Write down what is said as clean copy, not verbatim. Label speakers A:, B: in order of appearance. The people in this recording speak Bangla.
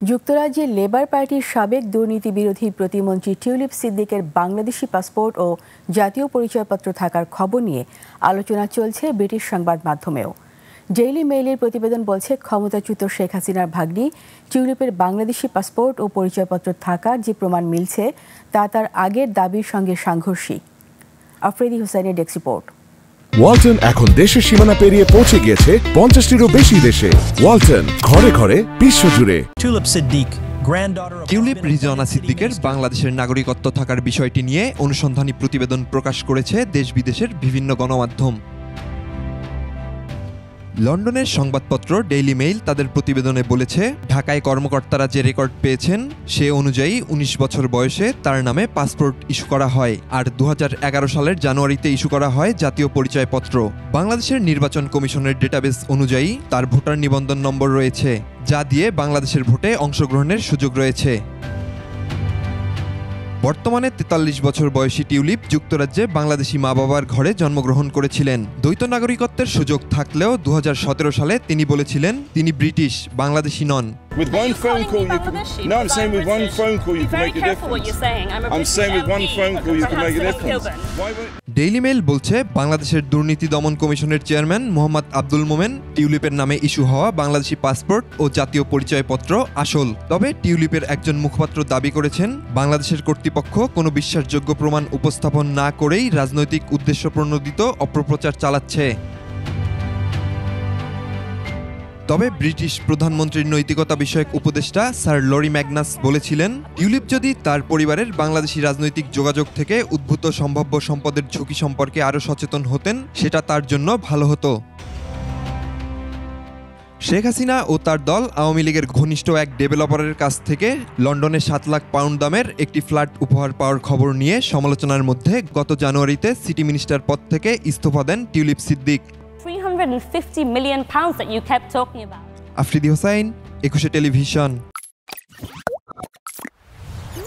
A: যুক্তরাজ্যে লেবার পার্টির সাবেক দুর্নীতি বিরোধী প্রতিমন্ত্রী টিউলিপ সিদ্দিকের বাংলাদেশি পাসপোর্ট ও জাতীয় পরিচয়পত্র থাকার খবর নিয়ে আলোচনা চলছে ব্রিটিশ সংবাদ মাধ্যমেও। ডেইলি মেইলের প্রতিবেদন বলছে, ক্ষমতাচ্যুত শেখ হাসিনার ভাগ্নি টিউলিপের বাংলাদেশি পাসপোর্ট ও পরিচয়পত্র থাকার যে প্রমাণ মিলছে তা তার আগের দাবির সঙ্গে সাংঘর্ষিক। আফ্রিদি হোসেনের ডেস্ক রিপোর্ট।
B: ওয়ালটন এখন দেশের সীমানা পেরিয়ে পৌঁছে গিয়েছে 50টিরও বেশি দেশে। ওয়ালটন, ঘরে ঘরে বিশ্বজুড়ে।
C: টিউলিপ রিজওয়ানা সিদ্দিকের বাংলাদেশের নাগরিকত্ব থাকার বিষয়টি নিয়ে অনুসন্ধানী প্রতিবেদন প্রকাশ করেছে দেশ বিদেশের বিভিন্ন গণমাধ্যম। লন্ডনের সংবাদপত্র ডেইলি মেইল তাদের প্রতিবেদনে বলেছে, ঢাকায় কর্মকর্তারা যে রেকর্ড পেয়েছেন সে অনুযায়ী ১৯ বছর বয়সে তার নামে পাসপোর্ট ইস্যু করা হয়, আর ২০১১ সালের জানুয়ারিতে ইস্যু করা হয় জাতীয় পরিচয়পত্র। বাংলাদেশের নির্বাচন কমিশনের ডেটাবেস অনুযায়ী তার ভোটার নিবন্ধন নম্বর রয়েছে, যা দিয়ে বাংলাদেশের ভোটে অংশগ্রহণের সুযোগ রয়েছে। বর্তমানে ৪৩ বছর বয়সী টিউলিপ যুক্তরাজ্যে বাংলাদেশি মা বাবার ঘরে জন্মগ্রহণ করেছিলেন। দ্বৈত নাগরিকত্বের সুযোগ থাকলেও 2017 সালে তিনি বলেছিলেন তিনি British, Bangladeshi non.
D: With one phone call you can... No, I'm saying with one phone call you can make a difference. I'm saying with one phone call you can make a difference.
C: Daily mail বলছে, বাংলাদেশের দুর্নীতি দমন কমিশনের চেয়ারম্যান মোহাম্মদ আব্দুল মোমেন টিউলিপের নামে ইস্যু হওয়া বাংলাদেশি পাসপোর্ট ও জাতীয় পরিচয়পত্র আসল। তবে টিউলিপের একজন মুখপাত্র দাবি করেছেন, বাংলাদেশের কর্তৃপক্ষ কোনো বিশ্বাসযোগ্য প্রমাণ উপস্থাপন না করেই রাজনৈতিক উদ্দেশ্যপ্রণোদিত অপপ্রচার চালাচ্ছে। তবে ব্রিটিশ প্রধানমন্ত্রীর নৈতিকতা বিষয়ক উপদেষ্টা স্যার লরি ম্যাগনাস বলেছিলেন, টিউলিপ যদি তার পরিবারের বাংলাদেশি রাজনৈতিক যোগাযোগ থেকে উদ্ভূত সম্ভাব্য সম্পদের ঝুঁকি সম্পর্কে আরও সচেতন হতেন, সেটা তার জন্য ভালো হতো। শেখ হাসিনা ও তার দল আওয়ামী লীগের ঘনিষ্ঠ এক ডেভেলপারের কাছ থেকে লন্ডনে ৭ লাখ পাউন্ড দামের একটি ফ্ল্যাট উপহার পাওয়ার খবর নিয়ে সমালোচনার মধ্যে গত জানুয়ারিতে সিটি মিনিস্টার পদ থেকে ইস্তফা দেন Tulip Siddiq.
E: 350 million pounds that you kept talking about.
C: Afridi Hossain, 21 television.